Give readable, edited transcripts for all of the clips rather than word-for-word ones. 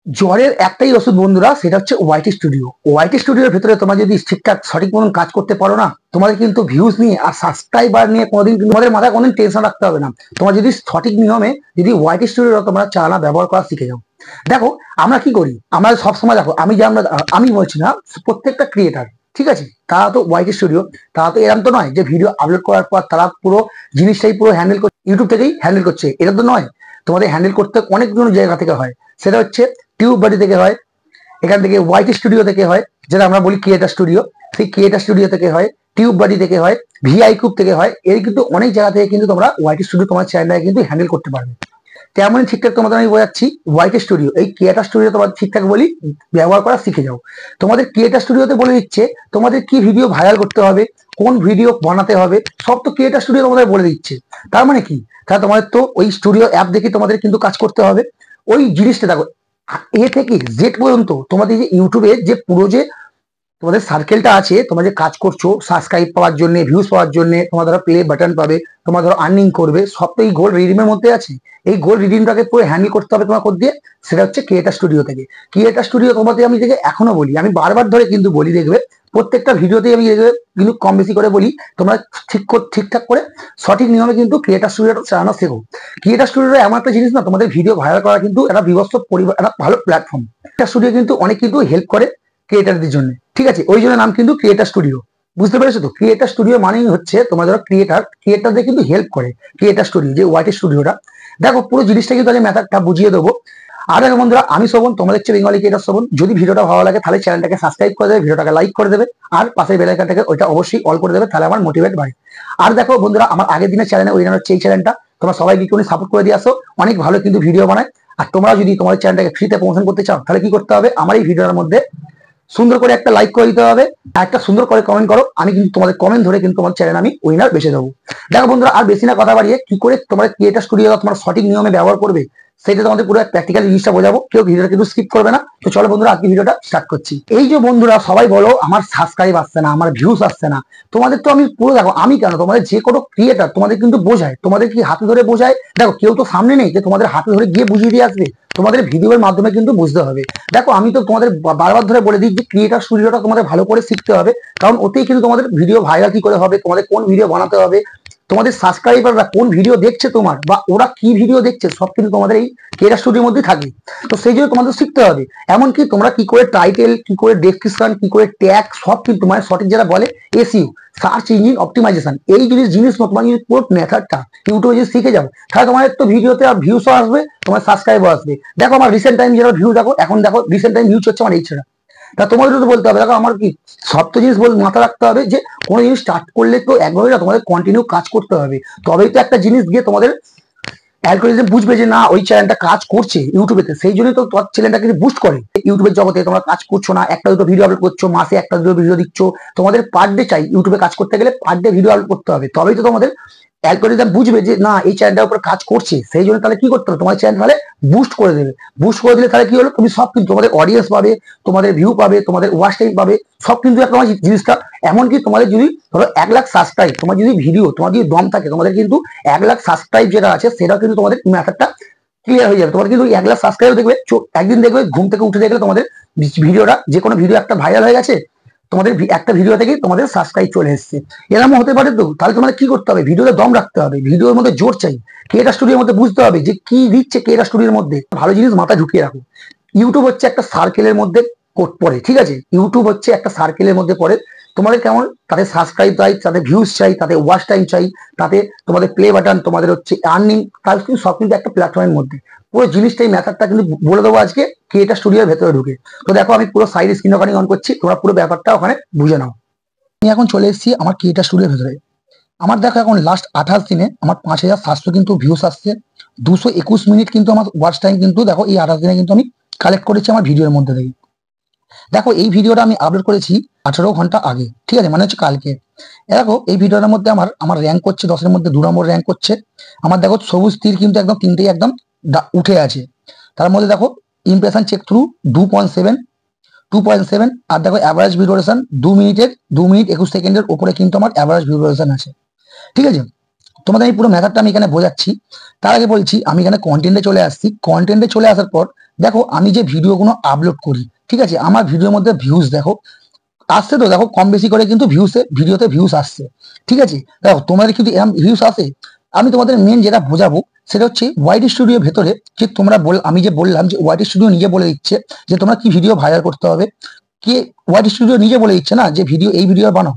জ্বরের একটাই ওষুধ বন্ধুরা, সেটা হচ্ছে ওয়াইটি স্টুডিও। ওয়াইটি স্টুডিওর ভেতরে তোমরা যদি ঠিকঠাক সঠিক মতন কাজ করতে পারো না, তোমাদের কিন্তু ভিউজ নিয়ে আর সাবস্ক্রাইবার নিয়ে কোনোদিন কিন্তু তোমাদের মাথায় কোনোদিন টেনশন রাখতে হবে না। তোমরা যদি সঠিক নিয়মে যদি ওয়াইটি স্টুডিও তোমরা চালানো ব্যবহার করা শিখে যাও। দেখো আমরা কি করি, আমরা সবসময় দেখো আমি যে আমি বলছি না, প্রত্যেকটা ক্রিয়েটার ঠিক আছে, তারা তো ওয়াইটি স্টুডিও, তারা তো এরকম তো নয় যে ভিডিও আপলোড করার পর তারা পুরো জিনিসটাই পুরো হ্যান্ডেল করছে, ইউটিউব থেকেই হ্যান্ডেল করছে, এটা তো নয়। তোমাদের হ্যান্ডেল করতে অনেকগুলো জায়গা থেকে হয়। সেটা হচ্ছে টিউব বাড়ি থেকে হয়, এখান থেকে ওয়াইটি স্টুডিও থেকে হয়, যেটা আমরা বলি ক্রিয়েটার স্টুডিও, সেই ক্রিয়েটার স্টুডিও থেকে হয়, টিউব বাড়ি থেকে হয়, ভিআই কুপ থেকে হয়। এর কিন্তু অনেক জায়গা থেকে কিন্তু তোমরা ওয়াইটি স্টুডিও তোমার চ্যানেলটাকে কিন্তু হ্যান্ডেল করতে পারবে। তেমনই ঠিকঠাক তোমাদের আমি বোঝাচ্ছি, ওয়াইটি স্টুডিও এই ক্রিয়েটার স্টুডিও তোমাদের ঠিকঠাক বলি ব্যবহার করা শিখে যাও। তোমাদের ক্রিয়েটার স্টুডিওতে বলে দিচ্ছে তোমাদের কি ভিডিও ভাইরাল করতে হবে, কোন ভিডিও বানাতে হবে, সব তো ক্রিয়েটার স্টুডিও তোমাদের বলে দিচ্ছে। তার মানে কি, তাহলে তোমাদের তো ওই স্টুডিও অ্যাপ দেখে তোমাদের কিন্তু কাজ করতে হবে। ওই জিনিসটা দেখো, এ থেকে জেড পর্যন্ত তোমাদের যে ইউটিউবে যে পুরো যে তোমাদের সার্কেলটা আছে, তোমরা যে কাজ করছো সাবস্ক্রাইব পাওয়ার জন্য, ভিউজ পাওয়ার জন্য, তোমার ধরো প্লে বাটন পাবে, তোমার ধরো আর্নিং করবে, সব তো এই গোল রিডিমের মধ্যে আছে। এই গোল রিডিমটাকে পুরো হ্যান্ডেল করতে হবে তোমার কোড দিয়ে, সেটা হচ্ছে ক্রিয়েটার স্টুডিও থেকে। ক্রিয়েটার স্টুডিও তোমাদের আমি দেখে এখনো বলি, আমি বারবার ধরে কিন্তু বলি, দেখবে প্রত্যেকটা ভিডিওতেই আমি দেখবে কিন্তু কম বেশি করে বলি, তোমরা ঠিকঠাক করে সঠিক নিয়মে কিন্তু ক্রিয়েটার স্টুডিওটা চালানো শেখো। ক্রিয়েটার স্টুডিও এমন একটা জিনিস না, তোমাদের ভিডিও ভাইরাল করা কিন্তু একটা বিভৎস পরিবার, একটা ভালো প্ল্যাটফর্ম। ক্রিয়েটার স্টুডিও কিন্তু অনেক কিন্তু হেল্প করে ক্রিয়েটারদের জন্য, ঠিক আছে, ওই জন্য নাম কিন্তু ক্রিয়েটার স্টুডিও। বুঝতে পেরেছো তো? ক্রিয়েটার স্টুডিও মানেই হচ্ছে তোমার যারা ক্রিয়েটারদের কিন্তু হেল্প করে ক্রিয়েটার স্টুডিও, যে ওয়াইটি স্টুডিওটা। দেখো পুরো জিনিসটা কিন্তু আমি ম্যাথাডটা বুঝিয়ে দেবো। আর দেখো বন্ধুরা, আমি শোভন, তোমরা দেখছো বেঙ্গলি ক্রিয়েটার শোভন। যদি ভিডিওটা ভালো লাগে তাহলে চ্যানেলটাকে সাবস্ক্রাইব করে দেবে, ভিডিওটাকে লাইক করে দেবে, আর পাশের বেল আইকনটাকে ওইটা অবশ্যই অল করে দেবে, তাহলে আমার মোটিভেট বাড়ে। আর দেখো বন্ধুরা, আমার আগের দিনের চ্যানেলে ওই হচ্ছে এই চ্যানেলটা, তোমরা সবাই বিকনি সাপোর্ট করে দিয়ে আসো, অনেক ভালো কিন্তু ভিডিও বানায়। আর তোমরা যদি তোমার চ্যানেলটাকে ফ্রিতে প্রমোশন করতে চাও, তাহলে কি করতে হবে, আমার এই ভিডিওর মধ্যে সুন্দর করে একটা লাইক করে দিতে হবে, একটা সুন্দর করে কমেন্ট করো, আমি কিন্তু তোমাদের কমেন্ট ধরে কিন্তু তোমার চ্যানেল আমি উইনার বেছে দেবো। দেখো বন্ধুরা, আর বেশি না কথা বাড়িয়ে, কি করে তোমার ক্রিয়েটার স্টুডিও তোমার সঠিক নিয়মে ব্যবহার করবে সেটা তোমাদের পুরো প্র্যাকটিক্যাল জিনিসটা বোঝাবো। কেউ ভিডিওটা কিন্তু স্কিপ করবে না। তো চলো বন্ধুরা, আজকে ভিডিওটা স্টার্ট করছি। এই যে বন্ধুরা সবাই বলো আমার সাবস্ক্রাইব আসছে না, আমার ভিউস আসছে না, তোমাদের তো আমি পুরো দেখো, আমি কেন, তোমাদের যে কোনো ক্রিয়েটার তোমাদের কিন্তু বোঝায়, তোমাদের কি হাতে ধরে বোঝায়। দেখো কেউ তো সামনে নেই যে তোমাদের হাতে ধরে গিয়ে বুঝিয়ে দিয়ে আসবে, তোমাদের ভিডিওর মাধ্যমে কিন্তু বুঝতে হবে। দেখো আমি তো তোমাদের বারবার ধরে বলে দিই যে ক্রিয়েটার স্টুডিওটা তোমাদের ভালো করে শিখতে হবে, কারণ ওতেই কিন্তু তোমাদের ভিডিও ভাইরাল কি করে হবে, তোমাদের কোন ভিডিও বানাতে হবে, তোমাদের সাবস্ক্রাইবাররা কোন ভিডিও দেখছে তোমার, বা ওরা কি ভিডিও দেখছে, সব কিন্তু তোমাদের এই ক্রিয়েটার স্টুডিওর মধ্যে থাকে। তো সেই জন্য তোমাদের শিখতে হবে। এমনকি তোমরা কি করে টাইটেল, কি করে ডেসক্রিপশন, কি করে ট্যাগ, সব কিন্তু তোমার সঠিক যেটা বলে এসইও, সার্চ ইঞ্জিন অপটিমাইজেশন, এই জিনিস তোমার যদি পুরো মেথডটা ইউটিউবে যদি শিখে যাও, তাহলে তোমার তো ভিডিওতে আর ভিউসও আসবে, তোমার সাবস্ক্রাইবও আসবে। দেখো আমার রিসেন্ট টাইম যেটা ভিউ দেখো, এখন দেখো রিসেন্ট টাইম ভিউজ হচ্ছে আমার এই ছেড়া। তা তোমাদের তো বলতে হবে, দেখো আমার কি সব তো জিনিস মাথা রাখতে হবে যে কোনো জিনিস স্টার্ট করলে তো একভাবে না, তোমাদের কন্টিনিউ কাজ করতে হবে, তবেই তো একটা জিনিস গিয়ে তোমাদের অ্যালগোরিদম বুঝবে যে না ওই চ্যানেলটা কাজ করছে ইউটিউবেতে। সেই জন্যই তো তোমার চ্যানেলটাকে বুস্ট করে। ইউটিউবের জগতে তোমরা কাজ করছো না, একটা দুটো ভিডিও আপলোড করছো, মাসে একটা দুটো ভিডিও দিচ্ছ, তোমাদের পার ডে চাই ইউটিউবে কাজ করতে গেলে, পার ডে ভিডিও আপলোড করতে হবে, তবেই তো তোমাদের অ্যালগোরিদম বুঝবে যে না এই চ্যানেলটার উপর কাজ করছে। সেই জন্য তাহলে কি করতে হবে, তোমার চ্যানেল তাহলে বুস্ট করে দেবে। বুস্ট করে দিলে তাহলে কি হলো, তুমি সব কিন্তু তোমাদের অডিয়েন্স পাবে, তোমাদের ভিউ পাবে, তোমাদের ওয়াচ টাইম পাবে, সব কিন্তু একটা জিনিসটা। এমনকি তোমাদের যদি ধরো 1 লাখ সাবস্ক্রাইব, তোমার যদি ভিডিও, তোমার যদি দম থাকে, তোমাদের কিন্তু 1 লাখ সাবস্ক্রাইব যেটা আছে সেটাও কিন্তু তোমাদের ম্যাটারটা ক্লিয়ার হয়ে যাবে। তোমার কিন্তু 1 লাখ সাবস্ক্রাইব দেখবে, একদিন দেখবে ঘুম থেকে উঠে দেখলে তোমাদের ভিডিওটা, যে কোনো ভিডিও একটা ভাইরাল হয়ে গেছে, তোমাদের একটা ভিডিও থেকে তোমাদের সাবস্ক্রাইব চলে এসছে। এরকম হতে পারে তো, তাহলে তোমাদের কি করতে হবে, ভিডিওতে দম রাখতে হবে, ভিডিওর মধ্যে জোর চাই। ক্রিয়েটার স্টুডিওর মধ্যে বুঝতে হবে যে কি দিচ্ছে ক্রিয়েটার স্টুডিওর মধ্যে, ভালো জিনিস মাথায় ঢুকিয়ে রাখো। ইউটিউব হচ্ছে একটা সার্কেলের মধ্যে পড়ে, ঠিক আছে, ইউটিউব হচ্ছে একটা সার্কেলের মধ্যে পড়ে। তোমাদের কেমন, তাদের সাবস্ক্রাইব চাই, তাদের ভিউজ চাই, তাদের ওয়াচ টাইম চাই, তাতে তোমাদের প্লে বাটন, তোমাদের হচ্ছে আর্নিং, তার কিন্তু সব কিন্তু একটা প্ল্যাটফর্মের মধ্যে। পুরো জিনিসটাই ম্যাথারটা কিন্তু বলে দেবো আজকে ক্রিয়েটার স্টুডিওর ভেতরে ঢুকে। তো দেখো আমি পুরো সাইড স্ক্রিন রেকর্ডিং অন করছি, তোমরা পুরো ব্যাপারটা ওখানে বুঝে নাও। আমি এখন চলে এসেছি আমার ক্রিয়েটার স্টুডিওর ভেতরে। আমার দেখো এখন লাস্ট 28 দিনে আমার 5700 কিন্তু ভিউস আসছে, 221 মিনিট কিন্তু আমার ওয়াচ টাইম কিন্তু দেখো এই 28 দিনে কিন্তু আমি কালেক্ট করেছি আমার ভিডিওর মধ্যে থেকে। দেখো এই ভিডিওটা আমি আপলোড করেছি 18 ঘন্টা আগে, ঠিক আছে, মানে হচ্ছে কালকে। দেখো এই ভিডিওটার মধ্যে আমার আমার র্যাঙ্ক করছে 10-এর মধ্যে 2 নম্বর র্যাঙ্ক করছে। আমার দেখো সবুজ তীর কিন্তু একদম তিনটেই একদম উঠে আছে। তার মধ্যে দেখো ইমপ্রেশন চেক থ্রু 2.7, আর দেখো অ্যাভারেজ ভিউ ডিউরেশন 2 মিনিট 21 সেকেন্ডের উপরে কিন্তু আমার অ্যাভারেজ ভিউ ডিউরেশন আছে, ঠিক আছে। তোমাদের এই পুরো ম্যাথারটা আমি এখানে বোঝাচ্ছি। তার আগে বলছি, আমি এখানে কন্টেন্টে চলে আসছি। কন্টেন্টে চলে আসার পর দেখো আমি যে ভিডিওগুলো আপলোড করি, ঠিক আছে, আমার ভিডিওর মধ্যে ভিউজ দেখো আসছে, তো দেখো কম বেশি করে কিন্তু ভিডিওতে ভিউজ আসছে, ঠিক আছে। দেখো তোমাদের কিন্তু এরকম ভিউজ আসে। আমি তোমাদের মেন যেটা বোঝাবো সেটা হচ্ছে ওয়াইটি স্টুডিওর ভেতরে যে তোমরা আমি যে বললাম যে ওয়াইটি স্টুডিও নিজে বলে দিচ্ছে যে তোমরা কি ভিডিও ভাইরাল করতে হবে। কে? ওয়াইটি স্টুডিও নিজে বলে দিচ্ছে না যে এই ভিডিও বানাও,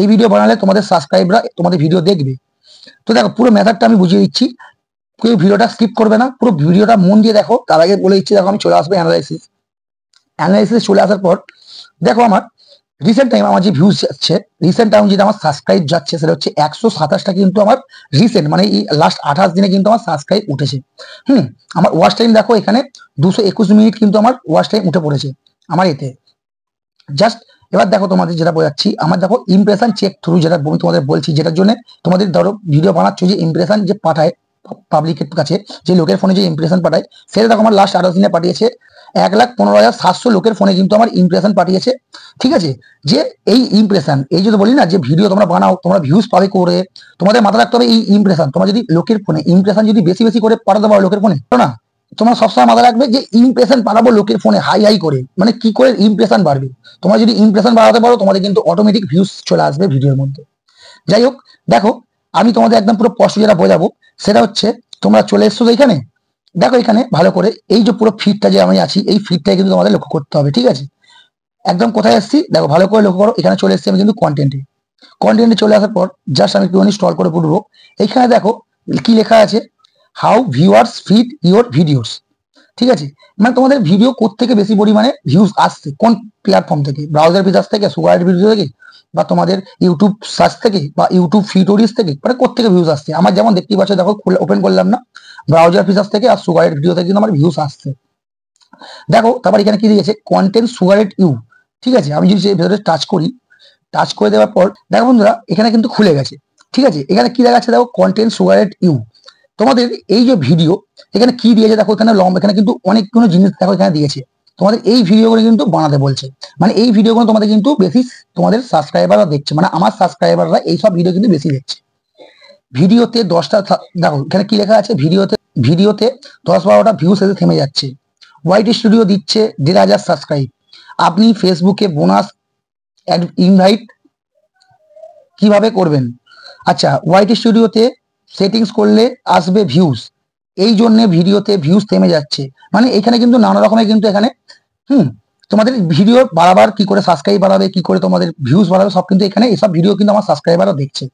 এই ভিডিও বানালে তোমাদের সাবস্ক্রাইবরা তোমাদের ভিডিও দেখবে। তো দেখো পুরো মেথডটা আমি বুঝিয়ে দিচ্ছি, কেউ ভিডিওটা স্কিপ করবে না, পুরো ভিডিওটা মন দিয়ে দেখো। তার আগে বলে দিচ্ছি, দেখো আমি চলে আসবো অ্যানালাইসিস চলে আসার পর দেখো আমার রিসেন্ট টাইম আমার যে ভিউজ যাচ্ছে, রিসেন্ট টাইম যেটা আমার সাবস্ক্রাইব যাচ্ছে সেটা হচ্ছে 127টা কিন্তু আমার রিসেন্ট, মানে এই লাস্ট 28 দিনে কিন্তু আমার সাবস্ক্রাইব উঠেছে। আমার ওয়াচ টাইম দেখো এখানে 221 মিনিট কিন্তু আমার ওয়াচ টাইম উঠে পড়েছে আমার এতে। জাস্ট এবার দেখো তোমাদের যেটা বোঝাচ্ছি, আমার দেখো ইমপ্রেশন চেক থ্রু, যেটা আমি তোমাদের বলছি, যেটার জন্য তোমাদের ধরো ভিডিও বানাচ্ছ, যে ইমপ্রেশন যে পাঠায় পাবলিকের কাছে, যে লোকের ফোনে যে ইমপ্রেশন পাঠায়, সেটা দেখো আমার লাস্ট 28 দিনে পাঠিয়েছে 1,15,700 লোকের ফোনে কিন্তু আমার ইমপ্রেশন পাঠিয়েছে, ঠিক আছে। যে এই ইমপ্রেশন, এই যদি বলি না যে ভিডিও তোমরা বানাও তোমরা ভিউজ পাবে করে, তোমাদের মাথা রাখতে হবে এই ইমপ্রেশন, তোমরা যদি লোকের ফোনে ইমপ্রেশন যদি বেশি বেশি করে পাঠাতে পারো লোকের ফোনে, না, তোমরা সবসময় মাথা রাখবে যে ইমপ্রেশন বাড়াবো লোকের ফোনে হাই হাই করে, মানে কি করে ইমপ্রেশন বাড়বে। তোমরা যদি ইমপ্রেশন বাড়াতে পারো তোমাদের কিন্তু অটোমেটিক ভিউজ চলে আসবে ভিডিওর মধ্যে। যাই হোক, দেখো আমি তোমাদের একদম পুরো স্পষ্ট যেটা বোঝাবো সেটা হচ্ছে, তোমরা চলে এসছো এখানে, দেখো এখানে ভালো করে এই যে পুরো ফিডটা যে আমি আছি, এই ফিডটাই কিন্তু তোমাদের লক্ষ্য করতে হবে, ঠিক আছে। একদম কোথায় এসছি দেখো ভালো করে লক্ষ্য করো, এখানে চলে এসছি আমি কিন্তু কন্টেন্টে চলে আসার পর জাস্ট আমি একটুখানি স্ক্রল করে পড়বো। এখানে দেখো কি লেখা আছে, how viewers feed your videos, ঠিক আছে। মানে তোমাদের ভিডিও কোত্থেকে বেশি পরিমাণে ভিউজ আসছে, কোন প্ল্যাটফর্ম থেকে, ব্রাউজার ফিচার্স থেকে, সুগারেট ভিডিও থেকে, বা তোমাদের ইউটিউব সার্চ থেকে, বা ইউটিউব ফিটোরিস থেকে, মানে কোত্থেকে ভিউজ আসছে। আমার যেমন দেখতেই পাচ্ছ দেখো ওপেন করলাম না, ব্রাউজার ফিচার্স থেকে আর সুগারেট ভিডিও থেকে কিন্তু আমার ভিউজ আসছে। দেখো তারপর এখানে কি দিয়েছে, কন্টেন্ট সুগারেট ইউ, ঠিক আছে। আমি যদি ভেতরে টাচ করে দেওয়ার পর দেখো বন্ধুরা এখানে কিন্তু খুলে গেছে, ঠিক আছে। এখানে কি দেখাচ্ছে দেখো, কন্টেন্ট সুগারেট ইউ। তোমাদের এই যে ভিডিও এখানে কি দিয়েছে দেখো, এখানে এখানে কিন্তু অনেকগুলো জিনিস দেখো এখানে দিয়েছে, তোমাদের এই ভিডিওগুলো কিন্তু বানাতে বলছে। মানে এই ভিডিওগুলো তোমাদের কিন্তু বেশি তোমাদের সাবস্ক্রাইবাররা দেখছে, মানে আমার সাবস্ক্রাইবাররা এইসব ভিডিও কিন্তু বেশি দেখছে। ভিডিওতে 10টা দেখো এখানে কি লেখা আছে, ভিডিওতে 10-12টা ভিউস এসে থেমে যাচ্ছে। ওয়াইটি স্টুডিও দিচ্ছে 1,500 সাবস্ক্রাইব। আপনি ফেসবুকে বোনাস ইনভাইট কিভাবে করবেন? আচ্ছা, ওয়াইটি স্টুডিওতে সেটিংস করলে আসবে ভিউজ, এই জন্য ভিডিওতে ভিউজ থেমে যাচ্ছে। মানে এখানে কিন্তু নানা রকমের কিন্তু এখানে তোমাদের ভিডিও বাড়াবার কি করে সাবস্ক্রাইব বাড়াবে, কি করে তোমাদের ভিউজ বাড়াবে, সব কিন্তু এখানে এইসব ভিডিও কিন্তু আমার সাবস্ক্রাইবাররা দেখছে,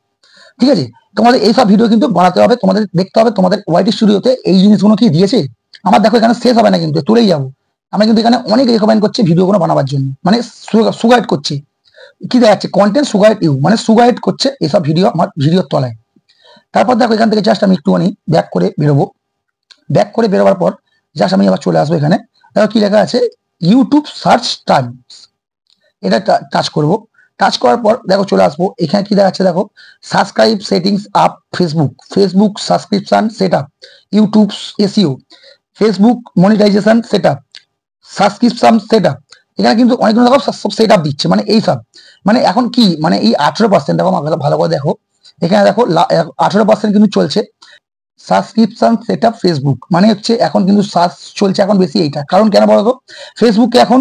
ঠিক আছে। তোমাদের এইসব ভিডিও কিন্তু বানাতে হবে, তোমাদের দেখতে হবে তোমাদের ওয়াইটি স্টুডিওতে এই জিনিসগুলো কি দিয়েছে। আমার দেখো এখানে শেষ হবে না কিন্তু, তুলেই যাবো। আমরা কিন্তু এখানে অনেক রেকমেন্ড করছি ভিডিওগুলো বানাবার জন্য, মানে সুগাইড করছি। কি দেখাচ্ছে, কন্টেন্ট সুগাইড ইউ, মানে সুগাইড করছে এইসব ভিডিও আমার ভিডিওর তলায়। তারপর দেখো এখান থেকে জাস্ট আমি একটুখানি ব্যাক করে বেরোবার পর জাস্ট আমি আবার চলে আসবো এখানে। দেখো কি লেখা আছে, ইউটিউব সার্চ টার্মস, এটা টাচ করব। টাচ করার পর দেখো চলে আসবো এখানে কি দেখাচ্ছে দেখো, subscribe settings up Facebook subscription set up, YouTube SEO, Facebook monetisation set up, subscription set up. এখানে কিন্তু অনেকগুলো দেখো সব সেট আপ দিচ্ছে, মানে এই সব, মানে এখন কি, মানে এই 18% দেখো ভালো করে দেখো, এখানে দেখো 18% কিন্তু চলছে সাবস্ক্রিপশন সেটআপ ফেসবুক, মানে হচ্ছে এখন কিন্তু সার্চ চলছে এখন বেশি এইটা। কারণ কেন বলতো, ফেসবুকে এখন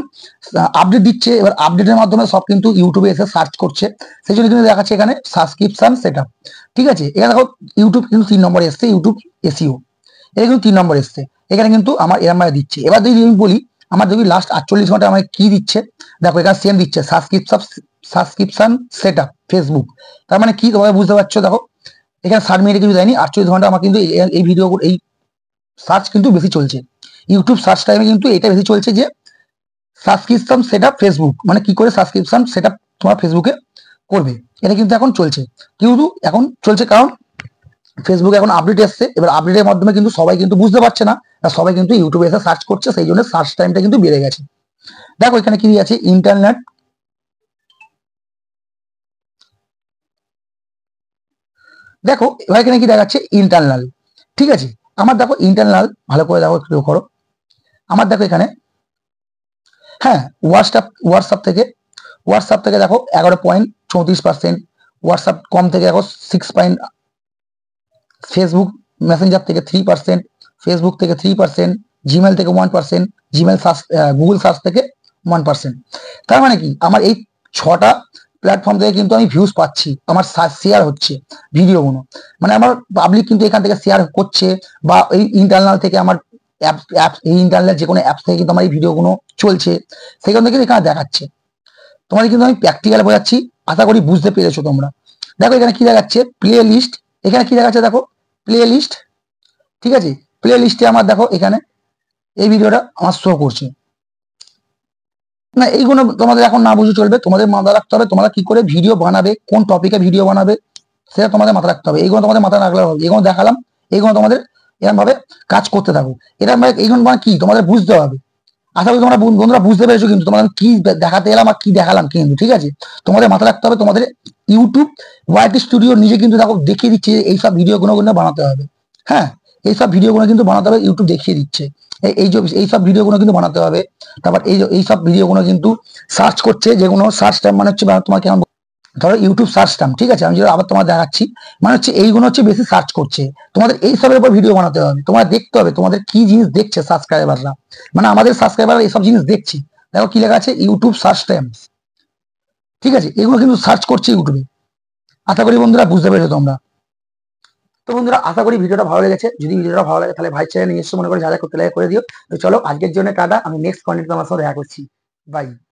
আপডেট দিচ্ছে, এবার আপডেটের মাধ্যমে সব কিন্তু ইউটিউবে এসে সার্চ করছে, সেই জন্য কিন্তু দেখাচ্ছে এখানে সাবস্ক্রিপশন সেটআপ, ঠিক আছে। এখানে দেখো ইউটিউব কিন্তু 3 নম্বরে এসছে, ইউটিউব এসইও এটা কিন্তু 3 নম্বরে এসছে, এখানে কিন্তু আমার এরম দিচ্ছে। এবার যদি আমি বলি আমার যদি লাস্ট 48 ঘন্টা আমার কি দিচ্ছে, দেখো এখানে সেম দিচ্ছে সাবস্ক্রিপশন সেটআপ ফেসবুক। তার মানে কি তোমরা বুঝতে পারছো, দেখো এখানে 60 মিনিটে কিছু দেয়নি, 48 ঘন্টা আমার কিন্তু এই ভিডিও এই সার্চ কিন্তু বেশি চলছে। ইউটিউব সার্চ টাইমে কিন্তু এটা বেশি চলছে যে সাবস্ক্রিপশন সেটআপ ফেসবুক, মানে কি করে সাবস্ক্রিপশন সেটআপ তোমার ফেসবুকে করবে, এটা কিন্তু এখন চলছে। কিন্তু এখন চলছে কারণ ফেসবুকে এখন আপডেট এসছে, এবার আপডেটের মাধ্যমে কিন্তু সবাই কিন্তু বুঝতে পারছে না, সবাই কিন্তু ইউটিউবে এসে সার্চ করছে, সেই জন্য সার্চ টাইমটা কিন্তু বেড়ে গেছে। দেখো এখানে কি আছে, ইন্টারনেট, দেখো এবার এখানে কি দেখাচ্ছে ইন্টারনাল, ঠিক আছে। আমার দেখো ইন্টারনাল ভালো করে দেখো একটু করো, আমার দেখো এখানে হ্যাঁ হোয়াটসঅ্যাপ থেকে দেখো 11.34%, হোয়াটসঅ্যাপ কম থেকে দেখো 6, ফেসবুক মেসেঞ্জার থেকে 3%, ফেসবুক থেকে 3%, জিমেল থেকে 1%, জিমেল সার্চ, গুগল সার্চ থেকে 1%। তার মানে কি আমার এই 6টা প্ল্যাটফর্ম থেকে কিন্তু আমি ভিউজ পাচ্ছি, আমার শেয়ার হচ্ছে ভিডিওগুলো, মানে আমার পাবলিক কিন্তু এখান থেকে শেয়ার করছে, বা এই ইন্টারনাল থেকে আমার অ্যাপস এই ইন্টারনাল যে কোনো অ্যাপস থেকে কিন্তু আমার এই ভিডিওগুলো চলছে, সেখান থেকে এখানে দেখাচ্ছে। তোমাদের কিন্তু আমি প্র্যাকটিক্যাল বোঝাচ্ছি, আশা করি বুঝতে পেরেছো তোমরা। দেখো এখানে কি দেখাচ্ছে, প্লে লিস্ট, এখানে কি দেখাচ্ছে দেখো, প্লে লিস্ট, ঠিক আছে, প্লে লিস্টে আমার দেখো এখানে এই ভিডিওটা আমার শো করছে না। এইগুলো তোমাদের এখন না বুঝে চলবে, তোমাদের মাথা রাখতে হবে তোমরা কি করে ভিডিও বানাবে, কোন টপিকে ভিডিও বানাবে, সেটা তোমাদের মাথা রাখতে হবে। এইগুলো তোমাদের মাথা রাখলে হবে, এগুলো দেখালাম, এইগুলো তোমাদের এরকম ভাবে কাজ করতে থাকো। এটা মানে এইগুলো মানে কি তোমাদের বুঝতে হবে। আশা করি তোমরা বন্ধুরা বুঝতে পেরেছো, কিন্তু তোমাদের কি দেখাতে এলাম আর কি দেখালাম কিন্তু, ঠিক আছে। তোমাদের মাথা রাখতে হবে তোমাদের ইউটিউব ওয়াইটি স্টুডিও নিজে কিন্তু দেখো দেখিয়ে দিচ্ছে এইসব ভিডিওগুলো কিন্তু বানাতে হবে। হ্যাঁ, এইসব ভিডিওগুলো কিন্তু বানাতে হবে, ইউটিউব দেখিয়ে দিচ্ছে এইসব ভিডিওগুলো কিন্তু বানাতে হবে। তারপর এইসব ভিডিওগুলো কিন্তু সার্চ করছে, যেগুলো সার্চ টাইম মানে হচ্ছে তোমার কেমন, ধরো ইউটিউব সার্চ টার্ম, ঠিক আছে, আমি যেটা আবার তোমার দেখাচ্ছি, মানে হচ্ছে এইগুলো হচ্ছে বেশি সার্চ করছে। তোমাদের এই সবের উপর ভিডিও বানাতে হবে, তোমার দেখতে হবে তোমাদের কি জিনিস দেখছে সাবস্ক্রাইবাররা, মানে আমাদের সাবস্ক্রাইবাররা এইসব জিনিস দেখছে। দেখো কি লেখা আছে, ইউটিউব সার্চ টাইমস, ঠিক আছে, এগুলো কিন্তু সার্চ করছে ইউটিউবে। আশা করি বন্ধুরা বুঝতে পেরেছো তোমরা। তো বন্ধুরা আশা করি ভিডিওটা ভালো লেগেছে, যদি ভিডিওটা ভালো লাগে তাহলে ভাই চ্যানেল নিজস্ব মনে করে যা যা করতে লাগে করে দিও। তো চলো আজকের জন্য টাটা, আমি নেক্সট কন্টেন্ট তোমার সাথে দেখা করছি, বাই।